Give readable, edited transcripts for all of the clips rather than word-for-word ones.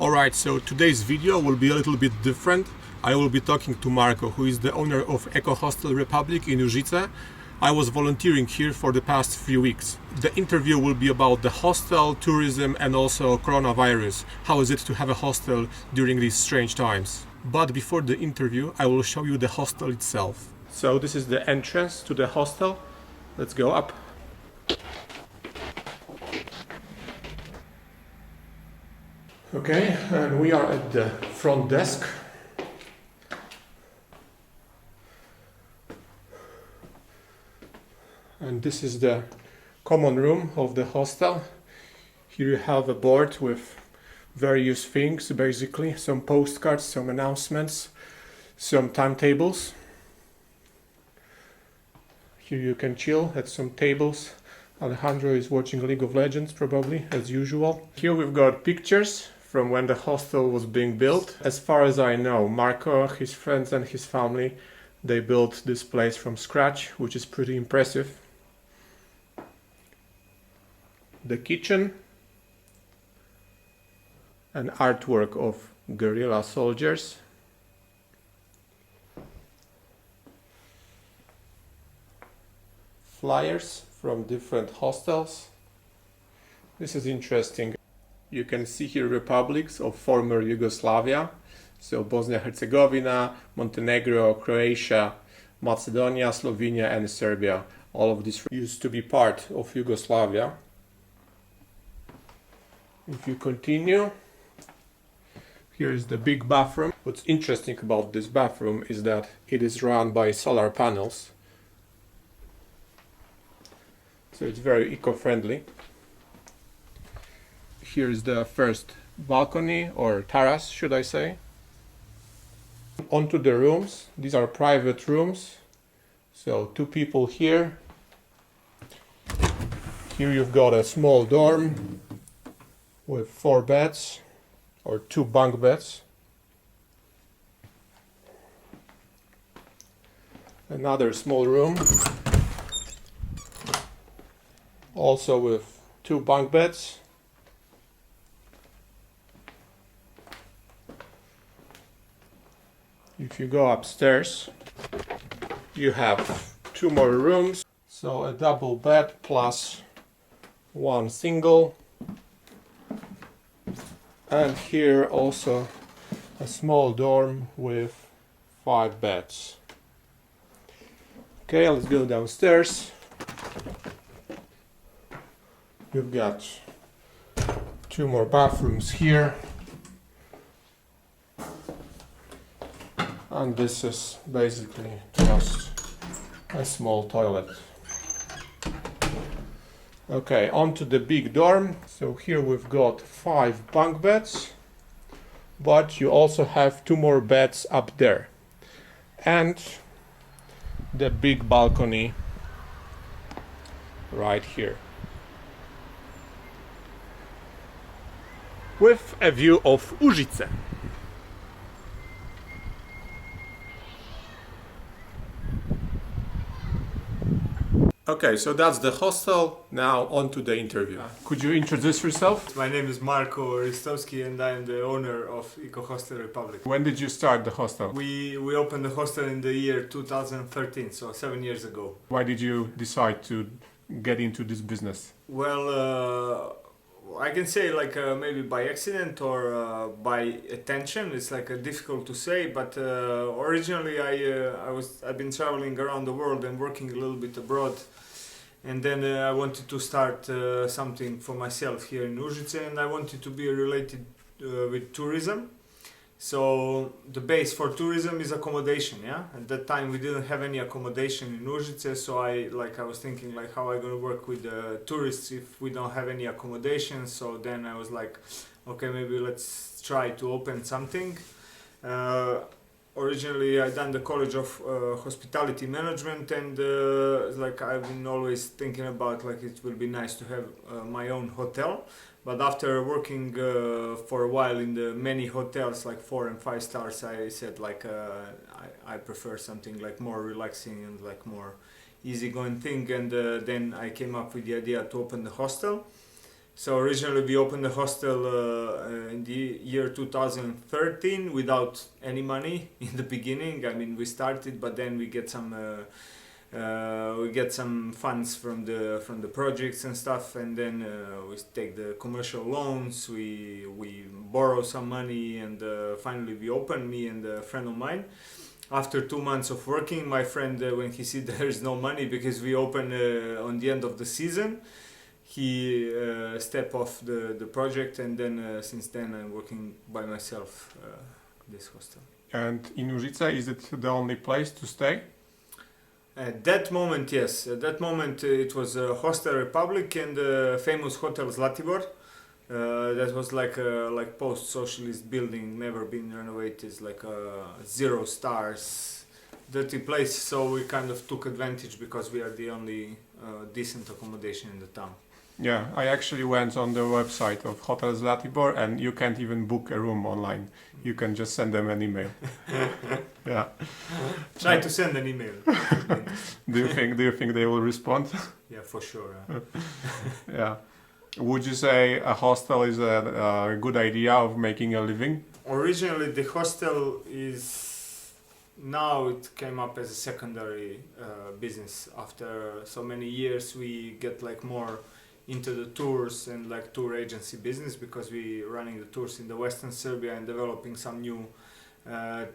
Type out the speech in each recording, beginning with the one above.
Alright, so today's video will be a little bit different. I will be talking to Marco, who is the owner of Eco Hostel Republic in Užice. I was volunteering here for the past few weeks. The interview will be about the hostel, tourism and also coronavirus. How is it to have a hostel during these strange times? But before the interview, I will show you the hostel itself. So this is the entrance to the hostel. Let's go up. Okay, and we are at the front desk. And this is the common room of the hostel. Here you have a board with various things, basically some postcards, some announcements, some timetables. Here you can chill at some tables. Alejandro is watching League of Legends probably, as usual. Here we've got pictures from when the hostel was being built. As far as I know, Marco, his friends and his family, they built this place from scratch, which is pretty impressive. The kitchen, an artwork of guerrilla soldiers. Flyers from different hostels. This is interesting. You can see here republics of former Yugoslavia. So Bosnia-Herzegovina, Montenegro, Croatia, Macedonia, Slovenia and Serbia. All of these used to be part of Yugoslavia. If you continue, here is the big bathroom. What's interesting about this bathroom is that it is run by solar panels. So it's very eco-friendly. Here is the first balcony, or terrace should I say. Onto the rooms. These are private rooms. So 2 people here. Here you've got a small dorm with 4 beds or 2 bunk beds. Another small room, also with 2 bunk beds. If you go upstairs, you have 2 more rooms. So a double bed plus 1 single. And here also a small dorm with 5 beds. Okay, let's go downstairs. You've got 2 more bathrooms here. And this is basically just a small toilet. Okay, on to the big dorm. So here we've got 5 bunk beds, but you also have 2 more beds up there. And the big balcony right here, with a view of Užice. Okay, so that's the hostel. Now on to the interview. Could you introduce yourself? My name is Marko Ristovski and I'm the owner of Eco Hostel Republic. When did you start the hostel? We opened the hostel in the year 2013, so 7 years ago. Why did you decide to get into this business? Well, I can say maybe by accident or by attention. It's difficult to say, but originally I've been traveling around the world and working a little bit abroad. And then I wanted to start something for myself here in Užice, and I wanted to be related with tourism. So the base for tourism is accommodation, yeah? At that time we didn't have any accommodation in Užice, so I was thinking how I gonna work with tourists if we don't have any accommodation. So then I was like, okay, maybe let's try to open something. Originally I done the College of Hospitality Management, and I've been always thinking about it will be nice to have my own hotel. But after working for a while in the many hotels, 4 and 5 stars, I said I prefer something more relaxing and more easygoing thing. And then I came up with the idea to open the hostel. So originally we opened the hostel in the year 2013 without any money in the beginning. I mean, we started, but then we get some funds from the projects and stuff, and then we take the commercial loans. We borrow some money, and finally we open, me and a friend of mine. After 2 months of working, my friend, when he see there is no money because we open on the end of the season, he stepped off the project, and then since then I'm working by myself this hostel. And in Užice, is it the only place to stay? At that moment, yes. At that moment, it was Hostel Republic and famous Hotel Zlatibor. That was like a post-socialist building, never been renovated. It's like a 0 stars, dirty place. So we kind of took advantage because we are the only decent accommodation in the town. Yeah, I actually went on the website of Hotel Zlatibor, and you can't even book a room online. You can just send them an email. Yeah. Try to send an email. Do you think they will respond? Yeah, for sure. Yeah. Would you say a hostel is a good idea of making a living? Originally, the hostel is, now it came up as a secondary business. After so many years, we get like more into the tours and like tour agency business, because we running the tours in the Western Serbia and developing some new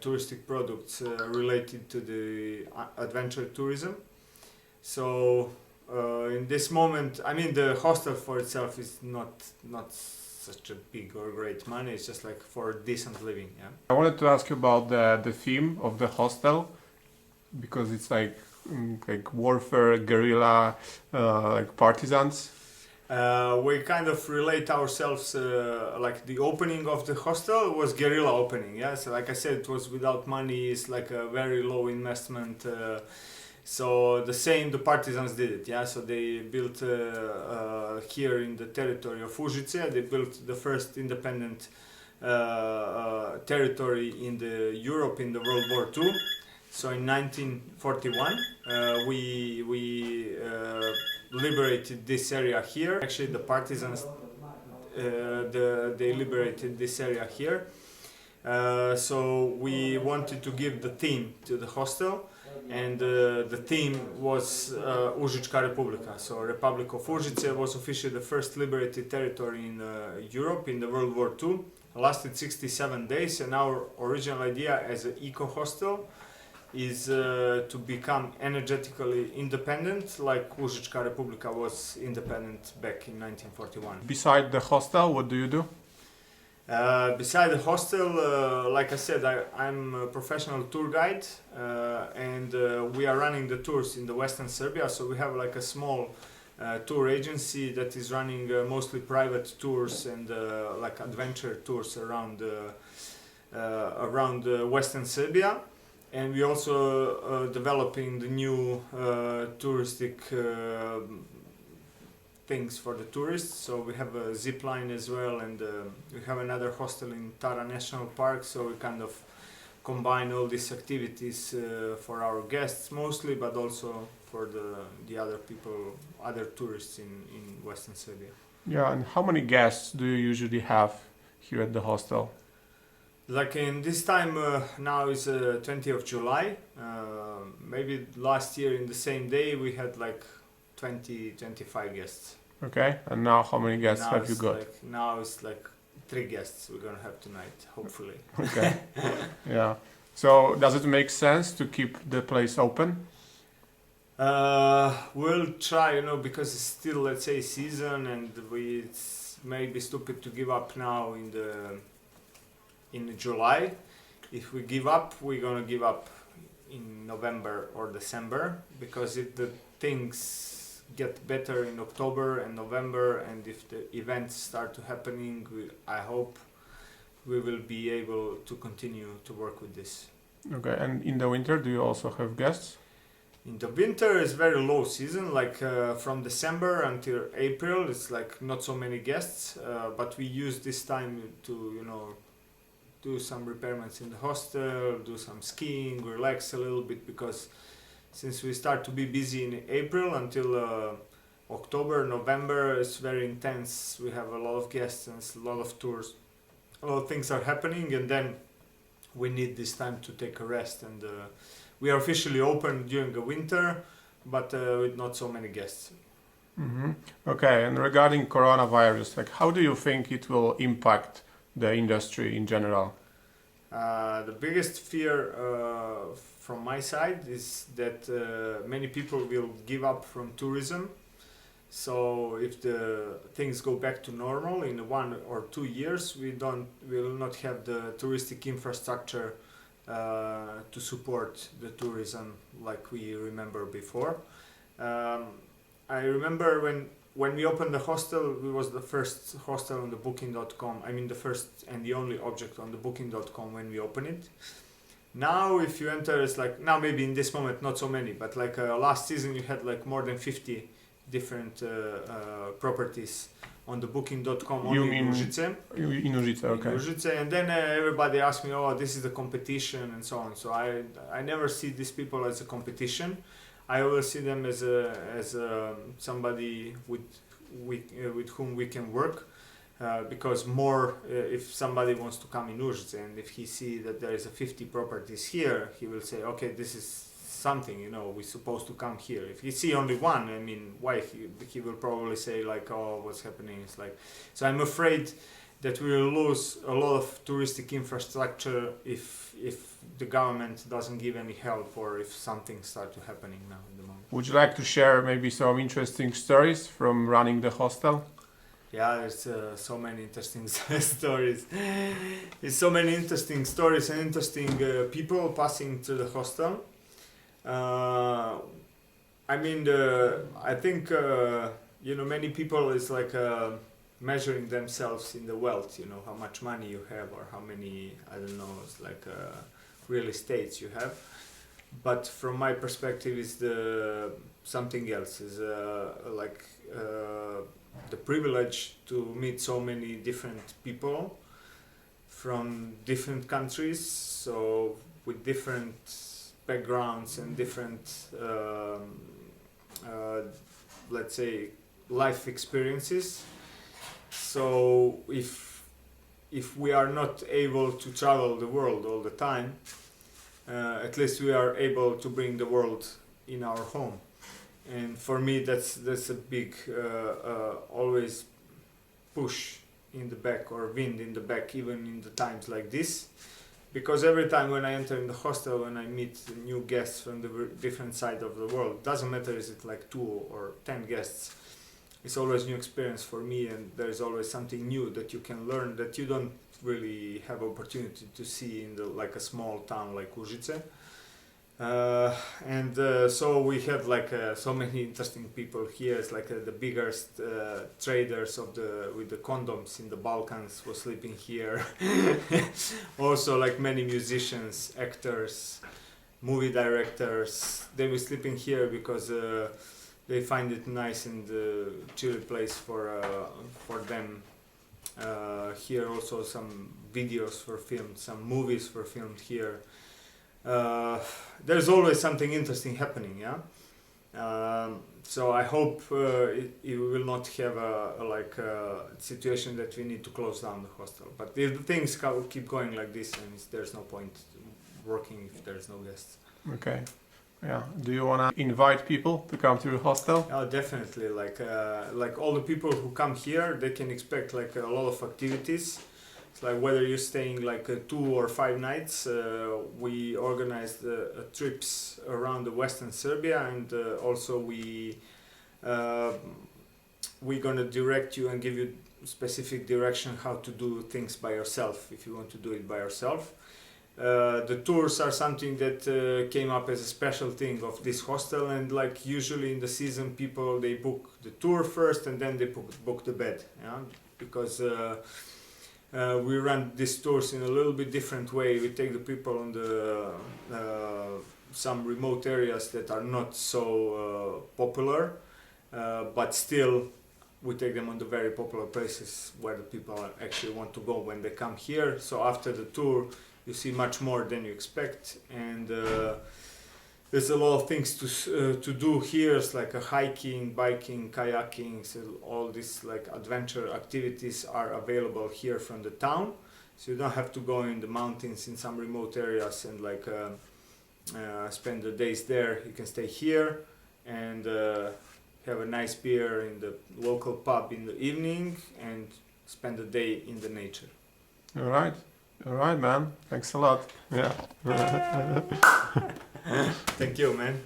touristic products related to the adventure tourism. So in this moment, I mean, the hostel for itself is not such a big or great money. It's just like for decent living. Yeah. I wanted to ask you about the theme of the hostel, because it's like warfare, guerrilla, like partisans. We kind of relate ourselves, like the opening of the hostel was guerrilla opening. Yeah, so like I said, it was without money. It's like a very low investment. So the partisans did it. Yeah, so they built here in the territory of Užice. They built the first independent territory in the Europe in the World War II. So in 1941, we liberated this area here. Actually, the partisans they liberated this area here. So we wanted to give the theme to the hostel, and the theme was Užička Republika. So Republic of Užice was officially the first liberated territory in Europe in the World War II. Lasted 67 days, and our original idea as an eco hostel is to become energetically independent, like Užička Republika was independent back in 1941. Beside the hostel, what do you do? Beside the hostel, like I said, I'm a professional tour guide, and we are running the tours in the Western Serbia. So we have like a small tour agency that is running mostly private tours and like adventure tours around Western Serbia. And we also developing the new touristic things for the tourists. So we have a zip line as well, and we have another hostel in Tara National Park. So we kind of combine all these activities for our guests mostly, but also for the other people, other tourists in Western Serbia. Yeah, and how many guests do you usually have here at the hostel? Like in this time now is 20th of July. Maybe last year in the same day we had like 25 guests. Okay, and now how many guests now have you got? Now it's like 3 guests we're gonna have tonight, hopefully. Okay, yeah. So does it make sense to keep the place open? We'll try, because it's still, let's say, season, and it's maybe stupid to give up now in July. If we give up, we're gonna give up in November or December, because if the things get better in October and November, and if the events start to happening, I hope we will be able to continue to work with this. Okay, and in the winter, do you also have guests? In the winter is very low season, like from December until April, it's like not so many guests, but we use this time to, do some repairments in the hostel, do some skiing, relax a little bit, because since we start to be busy in April until October, November is very intense. We have a lot of guests and a lot of tours. A lot of things are happening, and then we need this time to take a rest. And we are officially open during the winter, but with not so many guests. Mm-hmm. Okay, and regarding coronavirus, like how do you think it will impact the industry in general? The biggest fear from my side is that many people will give up from tourism. So if the things go back to normal in 1 or 2 years, we will not have the touristic infrastructure to support the tourism like we remember before. I remember when we opened the hostel, it was the first hostel on the booking.com. I mean the first and the only object on the booking.com when we opened it. Now if you enter, it's like, now maybe in this moment not so many, but like last season you had like more than 50 different properties on the booking.com only in Užice. In Užice, okay. In Užice, and then everybody asked me, oh, this is the competition and so on. So I never see these people as a competition. I always see them as somebody with whom we can work, because more if somebody wants to come in Užice and if he see that there is a 50 properties here, he will say, okay, this is something, you know, we're supposed to come here. If he see only one, I mean, why he will probably say like, oh, what's happening? It's like, so I'm afraid that we will lose a lot of touristic infrastructure if the government doesn't give any help, or if something starts happening now in the moment. Would you like to share maybe some interesting stories from running the hostel? Yeah, there's so many interesting stories. There's so many interesting stories and interesting people passing through the hostel. I mean, I think many people is like measuring themselves in the wealth. You know, how much money you have, or how many, I don't know, it's like real estates you have. But from my perspective, is something else. Is the privilege to meet so many different people from different countries, so with different backgrounds and different, let's say, life experiences. So if we are not able to travel the world all the time, at least we are able to bring the world in our home. And for me, that's a big always push in the back, or wind in the back, even in the times like this. Because every time when I enter in the hostel, when I meet new guests from the different side of the world, doesn't matter is it like 2 or 10 guests, it's always new experience for me, and there's always something new that you can learn that you don't really have opportunity to see in like a small town like Užice. So we had like so many interesting people here. It's like the biggest traders with the condoms in the Balkans was sleeping here. Also like many musicians, actors, movie directors, they were sleeping here because they find it nice and chill place for them. Here also some videos were filmed, some movies were filmed here. There's always something interesting happening, yeah. So I hope it will not have a situation that we need to close down the hostel. But if the things keep going like this, then there's no point working if there's no guests. Okay. Yeah. Do you want to invite people to come to your hostel? Oh, definitely. Like all the people who come here, they can expect like a lot of activities. It's like whether you're staying like 2 or 5 nights, we organized trips around the western Serbia, and also we're gonna direct you and give you specific direction how to do things by yourself if you want to do it by yourself. The tours are something that came up as a special thing of this hostel, and like usually in the season people they book the tour first and then they book the bed, yeah? Because we run these tours in a little bit different way. We take the people on the some remote areas that are not so popular, but still we take them on the very popular places where the people actually want to go when they come here. So after the tour you see much more than you expect, and there's a lot of things to do here. It's like a hiking, biking, kayaking. So all these like adventure activities are available here from the town. So you don't have to go in the mountains in some remote areas and like spend the days there. You can stay here and have a nice beer in the local pub in the evening and spend the day in the nature. All right, man. Thanks a lot. Yeah. Thank you, man.